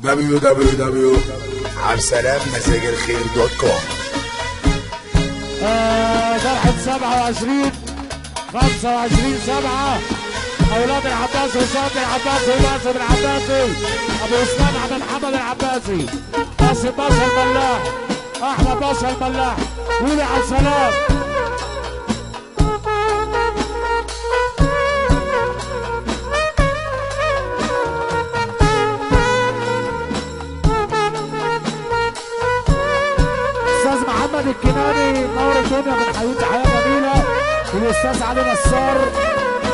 www.عبدالسلاممساجالخير.com. فرحة 27/25/7 أولاد العباسي وصاد العباسي وباسم العباسي أبو إسلام أحمد محمد العباسي باسم باشا الملاح أحمد باشا الملاح ولي على السلام. محمد الكناني نور الدنيا بنحييه تحيه جميله. والاستاذ علي نصار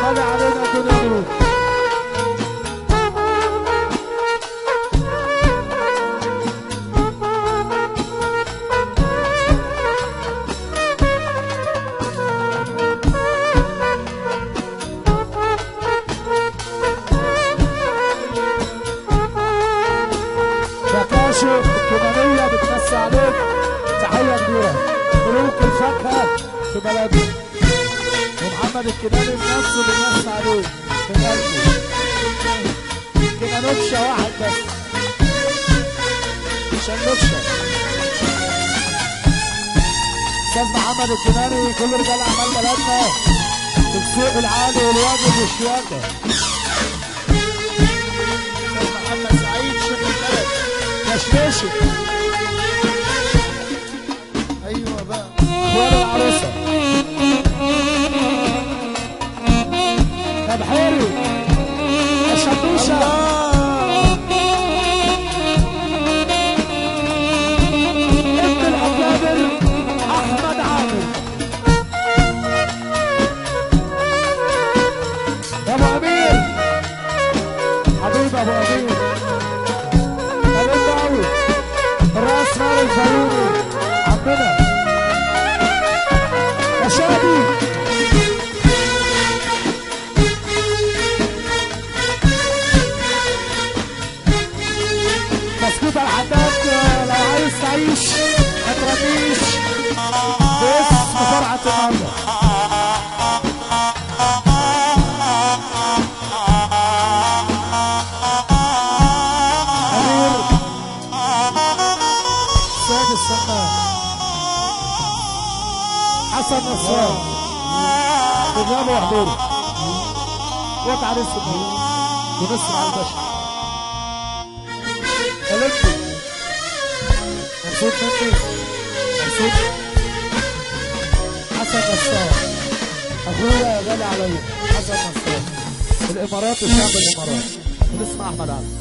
خلي علينا الدنيا نور. شكاشف الكنانيه بتمسي عليك تحية كبيرة. ملوك الفاكهة في بلدنا ومحمد الكناني بنفسه بيمسي عليه في قلبه. كده نكشة واحد بس عشان نكشة. أستاذ محمد الكناني كل رجال أعمال بلدنا بالسوق العالي والواجب والشياكة. أستاذ محمد سعيد شيخ البلد مشمشي. ايوه بقى اخوان العروسه طب حلو يا شطوشه. ابن الاكابر احمد عامر يا ابو امير حبيب ابو امير خليل داوود الراس نار الفيومي عمنا يا شادي. مسكوت الحداد لو عايز تعيش ما ترميش باسم فرعة النهارده. امير سيد السمان حسن نصار بغيابه وحضوره وقت عريس النهار ونصر على البشر. قلبتي مبسوط مني مبسوط. حسن نصار اخويا غالي عليا حسن نصار الامارات وشعب الامارات. ونسمع احمد عبد.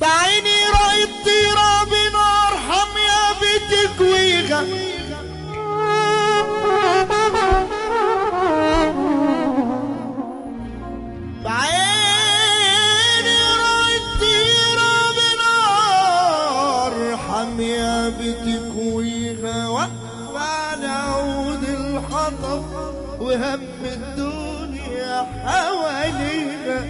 بعيني رأيت طيرة بنار حامية بتكويها بعيني رأيت طيرة بنار حامية بتكويها واقفة على عود الحطب وهم الدنيا حواليها.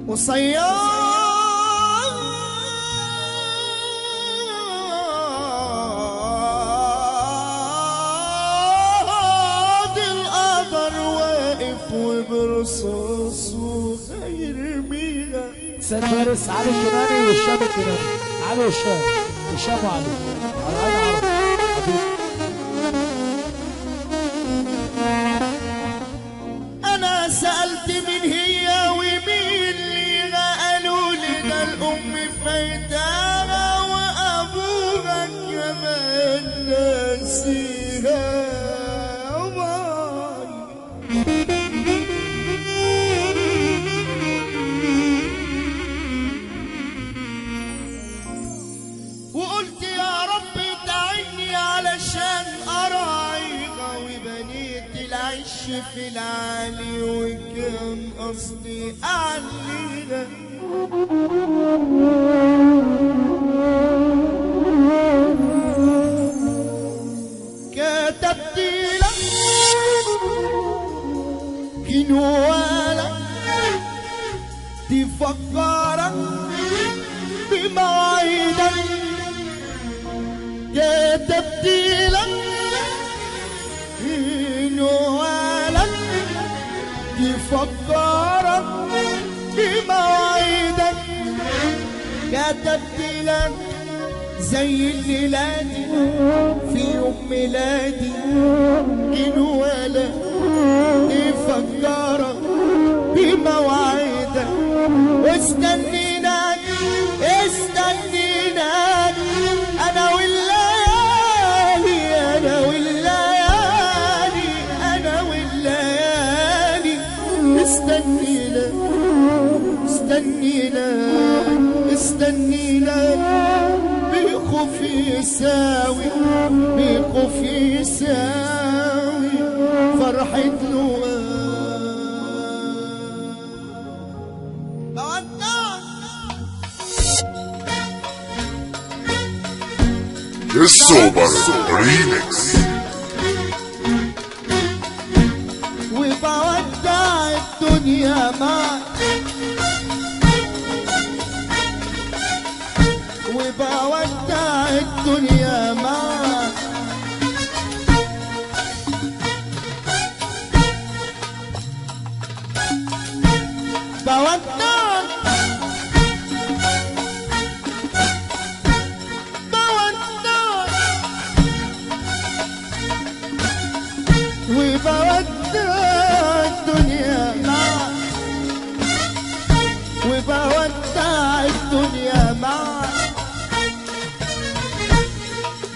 وصياد القدر واقف وبرصاصه هيرميها. سيد فارس علي الكناني والشام الكناني علي والشام والشام وعلي على عين عرب حبيبي. انا سألت مين هي ومين ليها قالوا لي ده الام فايتاها وابوها كمان ناسيها. وقلت يا رب تعيني في العالي وكان قصدي أعليها. كتبت لك كنوالا تفكرك بمواعيدك. كتبت لك كنوالا تفكرك بمواعيدك. كتبت لك زي الليلادي في يوم ميلادي جنوالا تفكرك بمواعيدك. واستنيناك استنيناك انا والليالي انا والليالي انا والليالي. استنيناك استنيناك استنيناك بخوفي يساوي بخوفي يساوي فرحة لقاك. السوبر ريميكس. وبودع الدنيا معك وبودع الدنيا معك. بودعك وبودع الدنيا معك وبودع الدنيا معك.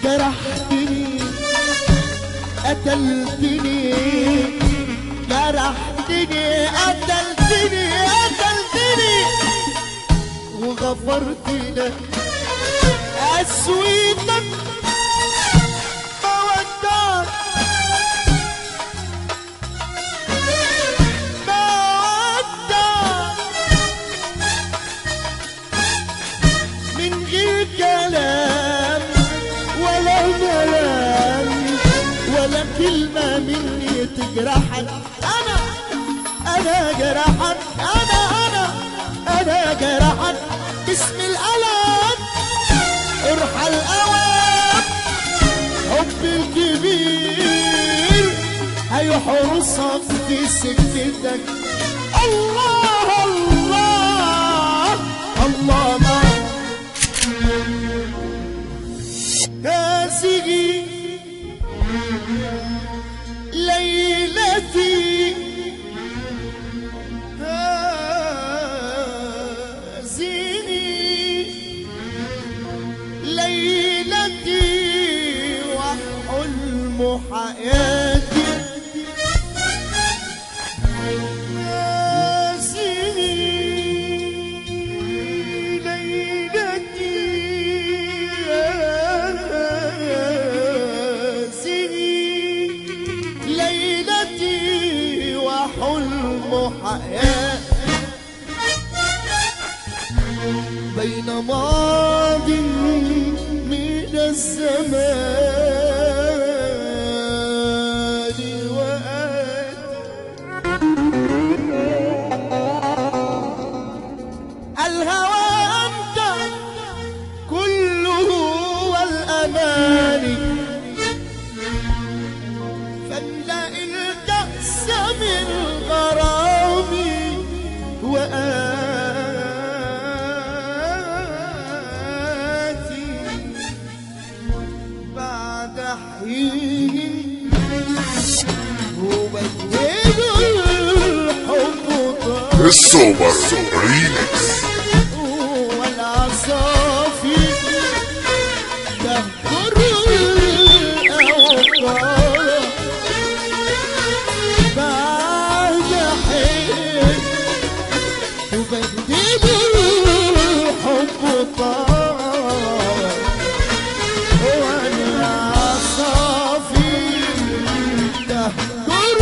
جرحتني قتلتني جرحتني قتلتني قتلتني وغفرت لك أسويتك. بودعك من غير كلام ولا كلام ولا كلمة مني تجرحك. أنا جرحك أنا جرحك باسم الألم. ارحل أوام حبي الكبير هيحرسك في سكتك. الله الله الله معك. هذه ليلتي هذه ليلتي وحلم حياتي. حياة بين ماض من الزمان وآت. الهوى أنت كله والأماني فاملأ الكأس من غرامي وآتي بعد حين وبدل الحب طار. السوبر ريميكس. والعصافي تهجر الأوطار بعد حين تبدل الحب طار. والعصافي تهجر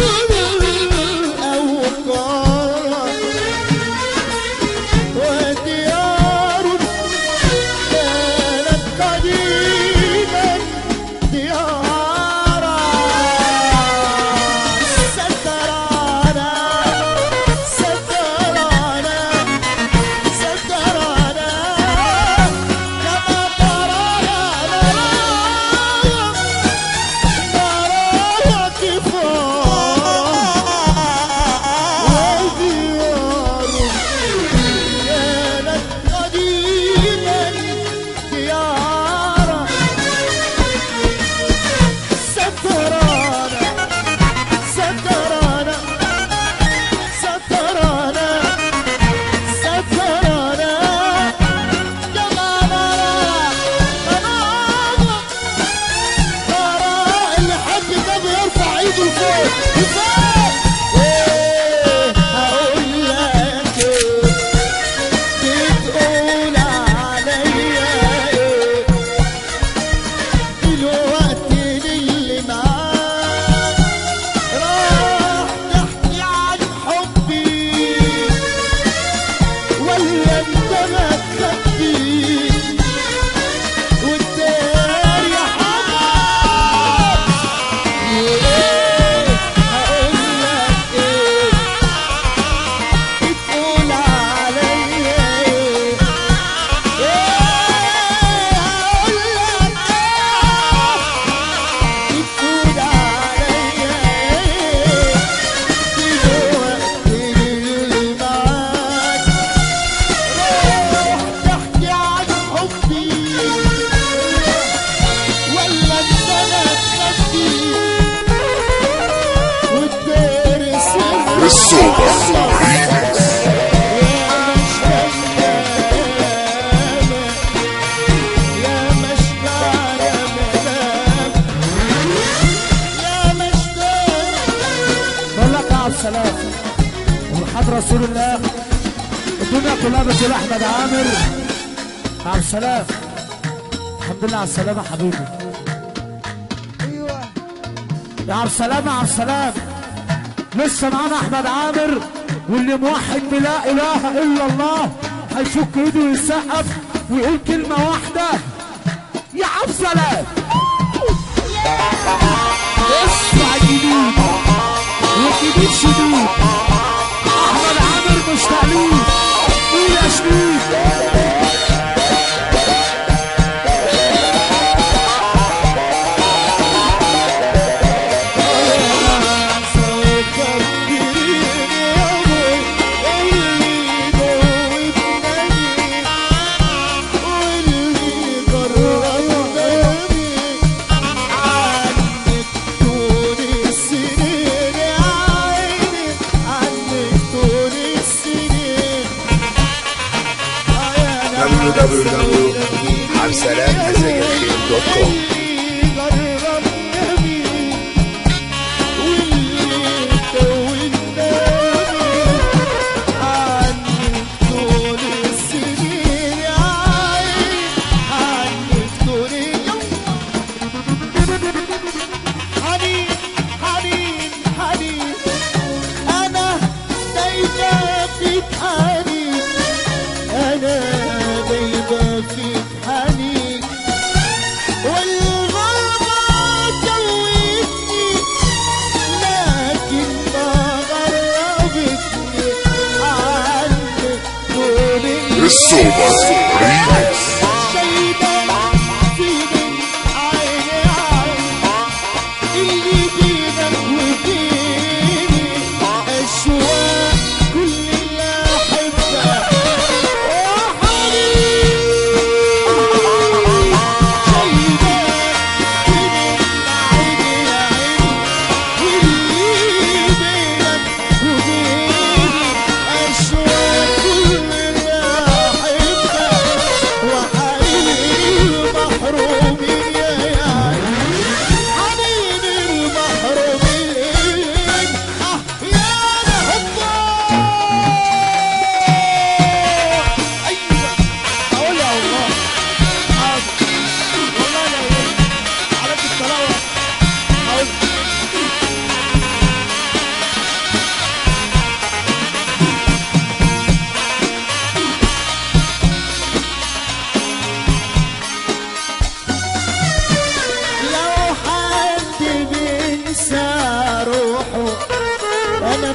رسول الله الدنيا كلها بتقول احمد عامر. عبد السلام الحمد لله على السلامه حبيبي. ايوه يا عبد السلام، يا عبد السلام لسه معانا احمد عامر، واللي موحد بلا اله الا الله هيفك ايده ويسقف ويقول كلمه واحده يا عبد السلام. اسمع جديد وجديد شديد، احمد عامر مشتاق ليك، قول يا شديد. www.absalamazagakir.com. السوبر ريمكس.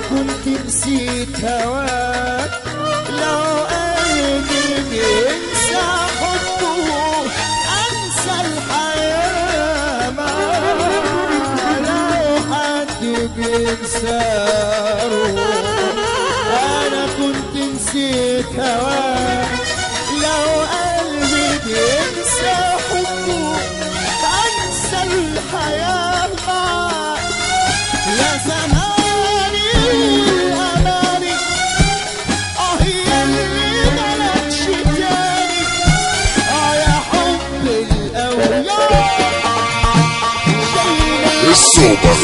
كنت نسيت هواك، لو قلبي بينسى حبه انسى الحياة معاه. لو حد بينسى روح انا كنت نسيت هواك، لو قلبي بينسى حبه انسى الحياة معاه. يا زمان السوبر